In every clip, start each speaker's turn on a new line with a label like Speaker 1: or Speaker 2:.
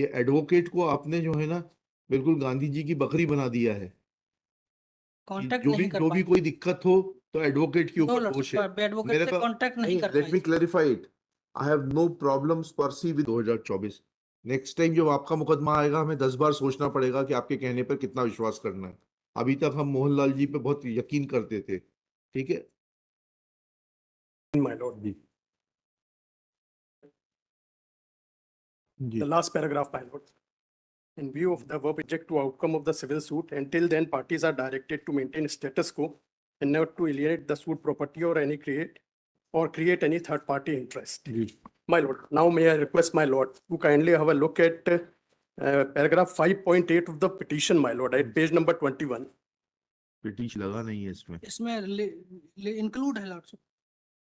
Speaker 1: ये एडवोकेट को आपने जो है ना बिल्कुल गांधी जी की बकरी बना दिया है।
Speaker 2: कांटेक्ट
Speaker 1: जो भी
Speaker 2: नहीं कर
Speaker 1: जो भी
Speaker 2: पाए।
Speaker 1: कोई दिक्कत हो तो एडवोकेट के
Speaker 2: नो
Speaker 1: ऊपर दोष है।
Speaker 2: लॉर्डशिप, एडवोकेट
Speaker 1: मेरे
Speaker 2: से
Speaker 1: का
Speaker 2: कांटेक्ट नहीं
Speaker 1: नहीं,
Speaker 2: कर
Speaker 1: लेट
Speaker 2: पाई।
Speaker 1: Me clarify it. I have no problems per se with 2024। Next time जब आपका मुकदमा आएगा हमें 10 बार सोचना पड़ेगा कि आपके कहने पर कितना विश्वास करना है। अभी तक हम मोहनलाल जी पे बहुत यकीन करते थे। ठीक है
Speaker 3: My lord,
Speaker 1: जी जी
Speaker 3: the last paragraph, my lord. In view of the above object to outcome of the civil suit, until then parties are directed to maintain status quo and not to alienate the suit property or create any third party interest.
Speaker 1: जी
Speaker 3: My lord, now may I request my lord to kindly have a look at paragraph 5.8 of the petition, my lord, at page number 21.
Speaker 1: Petition लगा नहीं है इसमें।
Speaker 2: इसमें include है lordship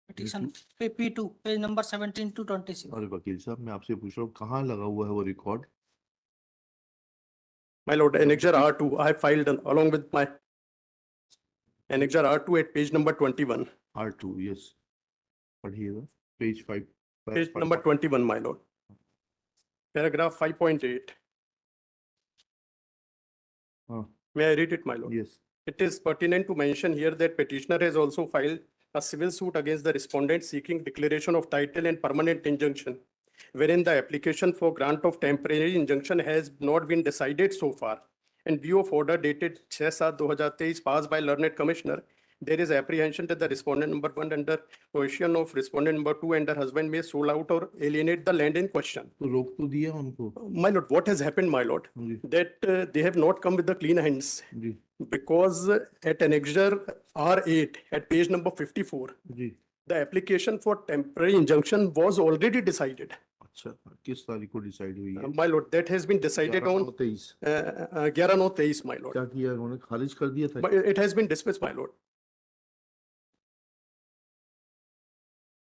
Speaker 2: petition पे P2 page number 17 to 26।
Speaker 1: अरे वकील साहब मैं आपसे पूछ रहा हूँ कहाँ लगा हुआ है वो record.
Speaker 3: My lord, annexure R2, I filed along with my annexure R2 at page number 21.
Speaker 1: R2 yes पढ़िएगा page 5
Speaker 3: Page number 21, my lord. Paragraph 5.8. May I read it, my lord?
Speaker 1: Yes
Speaker 3: It is pertinent to mention here that petitioner has also filed a civil suit against the respondent seeking declaration of title and permanent injunction, wherein the application for grant of temporary injunction has not been decided so far. In view of order dated 6/7/2023 passed by learned commissioner, there is apprehension that the respondent number 1 under coercion of respondent number 2 and her husband may sold out or alienate the land in question.
Speaker 1: तो रोक तो दिया उनको।
Speaker 3: My lord, what has happened, my lord?
Speaker 1: Ji
Speaker 3: That they have not come with the clean hands.
Speaker 1: Ji
Speaker 3: Because at annexure R8 at page number 54,
Speaker 1: ji
Speaker 3: the application for temporary injunction was already decided.
Speaker 1: अच्छा किस तारीख को decide हुई है।
Speaker 3: My lord, that has been decided on
Speaker 1: 11/9/23
Speaker 3: 11/9/23, my lord.
Speaker 1: क्या किया उन्होंने खारिज कर दिया था।
Speaker 3: But it has been dismissed, my lord.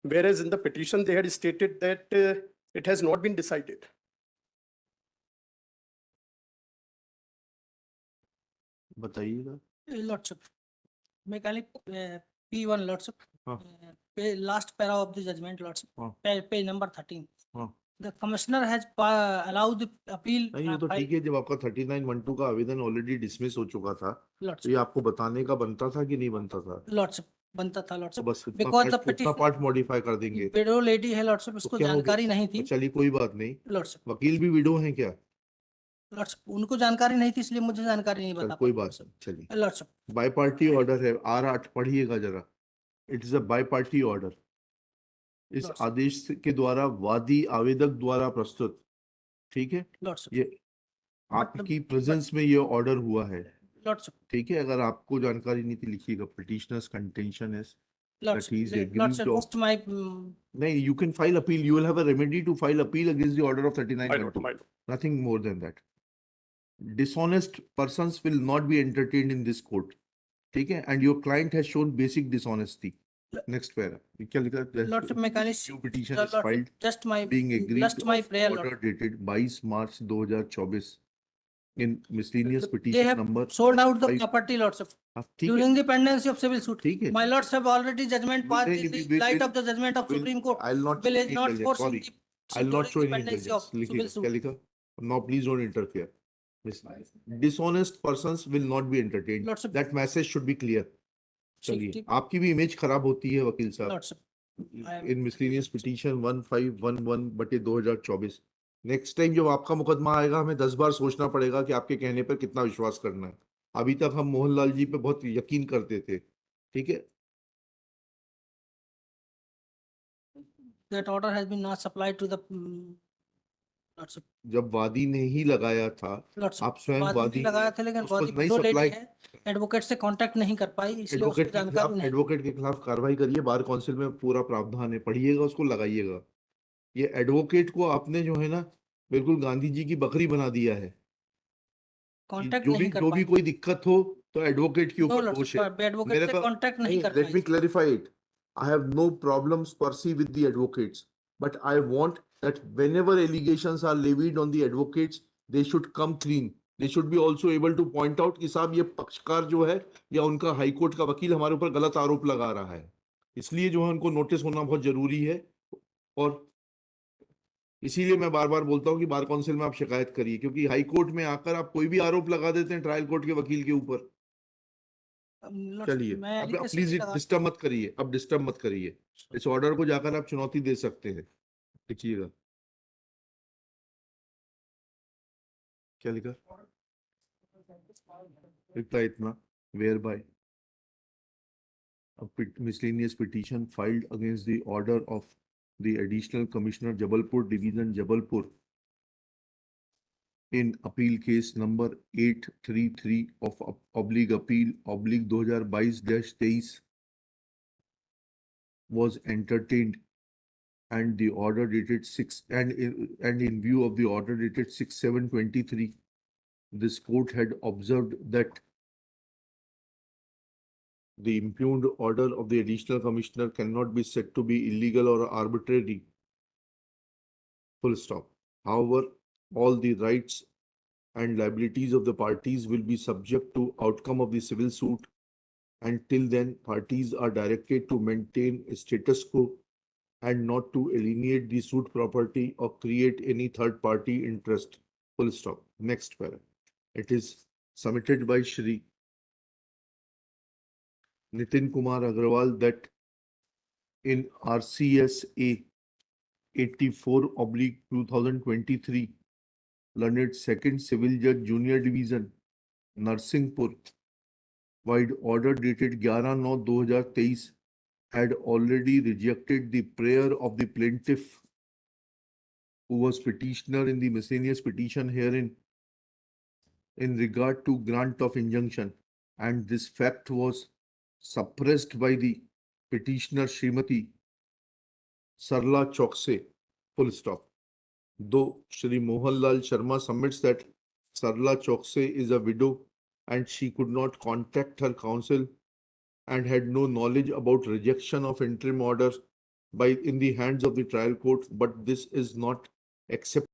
Speaker 3: Whereas in the petition, they had stated that it has not been decided.
Speaker 1: बताइएगा।
Speaker 2: लॉर्डशिप मैकेनिक P1 लॉर्डशिप
Speaker 1: हाँ
Speaker 2: last para of the judgment lordship
Speaker 1: हाँ
Speaker 2: पेज नंबर 13।
Speaker 1: हाँ
Speaker 2: the commissioner has allowed the appeal.
Speaker 1: नहीं ये तो ठीक है जब आपका 39(1)(2) का आवेदन ऑलरेडी डिसमिस हो चुका था तो ये
Speaker 2: लॉर्डशिप
Speaker 1: आपको बताने का बनता था कि नहीं बनता था।
Speaker 2: लॉर्डशिप बनता था
Speaker 1: तो
Speaker 2: लॉर्डशिप
Speaker 1: बस
Speaker 2: बिकॉज द
Speaker 1: उतना
Speaker 2: पिटीशन
Speaker 1: पार्ट मॉडिफाई कर देंगे
Speaker 2: विडो लेडी है लॉर्डशिप,
Speaker 1: तो
Speaker 2: उसको
Speaker 1: क्या हो
Speaker 2: जानकारी
Speaker 1: गया।
Speaker 2: नहीं थी।
Speaker 1: तो चलिए कोई बात नहीं।
Speaker 2: लॉर्डशिप
Speaker 1: वकील भी विडो हैं क्या।
Speaker 2: लॉर्डशिप उनको जानकारी नहीं थी इसलिए मुझे जानकारी नहीं
Speaker 1: चल
Speaker 2: बता
Speaker 1: कोई
Speaker 2: पाई।
Speaker 1: बात नहीं चलिए।
Speaker 2: लॉर्डशिप
Speaker 1: बाई पार्टी ऑर्डर है R8 पढ़िएगा जरा। It is a bi party order. इस
Speaker 2: लॉर्डशिप
Speaker 1: आदेश के द्वारा वादी आवेदक द्वारा प्रस्तुत ठीक है
Speaker 2: लॉर्डशिप
Speaker 1: ये आपकी प्रेजेंस में ये ऑर्डर हुआ है।
Speaker 2: लॉर्डशिप
Speaker 1: ठीक है अगर आपको जानकारी नहीं थी लिखिएगा petitioner's contention is that he is aggrieved
Speaker 2: lordship
Speaker 1: of
Speaker 2: just my
Speaker 1: नहीं you can file appeal you will have a remedy to file appeal against the order of
Speaker 3: My lord,
Speaker 1: 39(1)(2)
Speaker 3: my lord.
Speaker 1: nothing more than that. Dishonest persons will not be entertained in this court. ठीक है and your client has shown basic dishonesty. Next para क्या लिखा है
Speaker 2: lordship mechanic
Speaker 1: new petition is filed
Speaker 2: just my
Speaker 1: being aggrieved
Speaker 2: just my
Speaker 1: of
Speaker 2: prayer
Speaker 1: order dated 22 March 2024 in miscellaneous
Speaker 2: they
Speaker 1: petition
Speaker 2: have
Speaker 1: number
Speaker 2: sold out the
Speaker 1: 5
Speaker 2: property lordship
Speaker 1: ठीक है
Speaker 2: during the pendency of civil suit।
Speaker 1: ठीक है
Speaker 2: My lords have already judgment passed in the light of the judgment of Supreme Court.
Speaker 1: I'll not
Speaker 2: Bill
Speaker 1: show
Speaker 2: is
Speaker 1: any
Speaker 2: not
Speaker 1: indulgence.
Speaker 2: forcing
Speaker 1: Sorry,
Speaker 2: the
Speaker 1: I'll not
Speaker 2: during
Speaker 1: show
Speaker 2: the
Speaker 1: any
Speaker 2: pendency
Speaker 1: indulgence.
Speaker 2: of
Speaker 1: लिखिएगा
Speaker 2: civil
Speaker 1: क्या
Speaker 2: suit।
Speaker 1: लिखा? Now please don't interfere. Dishonest persons will not be entertained.
Speaker 2: Lordship
Speaker 1: That message should be clear. चलिए
Speaker 2: safety
Speaker 1: आपकी भी image खराब होती है वकील साहब।
Speaker 2: lordship I am
Speaker 1: in miscellaneous petition 1511/2024 next time जब आपका मुकदमा आएगा हमें 10 बार सोचना पड़ेगा कि आपके कहने पर कितना विश्वास करना है। अभी तक हम मोहनलाल जी पे बहुत यकीन करते थे। ठीक है
Speaker 2: that order has been not supplied to the lordship
Speaker 1: जब वादी ने ही लगाया था
Speaker 2: lordship
Speaker 1: आप स्वयं
Speaker 2: वादी
Speaker 1: वादी
Speaker 2: ने लगाया था लेकिन
Speaker 1: उसको
Speaker 2: वादी
Speaker 1: नहीं
Speaker 2: दो लेडी
Speaker 1: सप्लाई
Speaker 2: है एडवोकेट से कांटेक्ट नहीं कर पाई इसलिए उसको जानकारी नहीं।
Speaker 1: एडवोकेट के खिलाफ कार्रवाई करिए। बार काउंसिल में पूरा प्रावधान है पढ़िएगा उसको लगाइएगा। ये एडवोकेट को आपने जो है ना बिल्कुल गांधी जी की बकरी बना दिया है।
Speaker 2: कांटेक्ट नहीं कर
Speaker 1: जो भी
Speaker 2: पाई।
Speaker 1: कोई दिक्कत हो तो एडवोकेट के
Speaker 2: नो
Speaker 1: ऊपर दोष है।
Speaker 2: लॉर्डशिप एडवोकेट
Speaker 1: मेरे
Speaker 2: से
Speaker 1: का
Speaker 2: कांटेक्ट नहीं
Speaker 1: नहीं
Speaker 2: कर
Speaker 1: लेट
Speaker 2: पाई।
Speaker 1: Me clarify it. I have no problems per se with the advocates but I want that whenever allegations are levied on the advocates they should come clean. They should be also able to point out कि साहब ये पक्षकार जो है या उनका high court का वकील हमारे ऊपर गलत आरोप लगा रहा है। इसलिए जो है उनको नोटिस होना बहुत जरूरी है। और इसीलिए मैं बार बार बोलता हूँ कि बार काउंसिल में आप शिकायत करिए, क्योंकि हाई कोर्ट में आकर आप कोई भी आरोप लगा देते हैं ट्रायल कोर्ट के वकील के ऊपर।
Speaker 2: लॉर्ड
Speaker 1: चलिए,
Speaker 2: मैं
Speaker 1: अब
Speaker 2: एलिगेशन
Speaker 1: प्लीज
Speaker 2: नहीं लगा
Speaker 1: डिस्टर्ब मत करिए, अब डिस्टर्ब मत करिए। इस ऑर्डर को जाकर आप चुनौती दे सकते हैं। लिखिएगा, क्या लिखा? लिखता है इतना, whereby a miscellaneous petition filed against the order of the additional commissioner Jabalpur division Jabalpur in appeal case number 833 of oblique appeal oblique 2022-23 was entertained, and the order dated 6 and in view of the order dated 6/7/23, this court had observed that the impugned order of the additional commissioner cannot be said to be illegal or arbitrary. Full stop. However, all the rights and liabilities of the parties will be subject to outcome of the civil suit. Until then, parties are directed to maintain a status quo and not to alienate the suit property or create any third party interest. Full stop. Next para. It is submitted by Shri Nitin Kumar Agarwal that in RCSA 84/2023, Learned Second Civil Judge Junior Division, Narsinghpur, wide order dated 11/9/2023, had already rejected the prayer of the plaintiff, who was petitioner in the miscellaneous petition herein, in regard to grant of injunction, and this fact was suppressed by the petitioner Srimati Sarla Chokse. Full stop. Though Shri Mohanlal Sharma submits that Sarla Chokse is a widow and she could not contact her counsel and had no knowledge about rejection of interim orders in the hands of the trial court, but this is not acceptable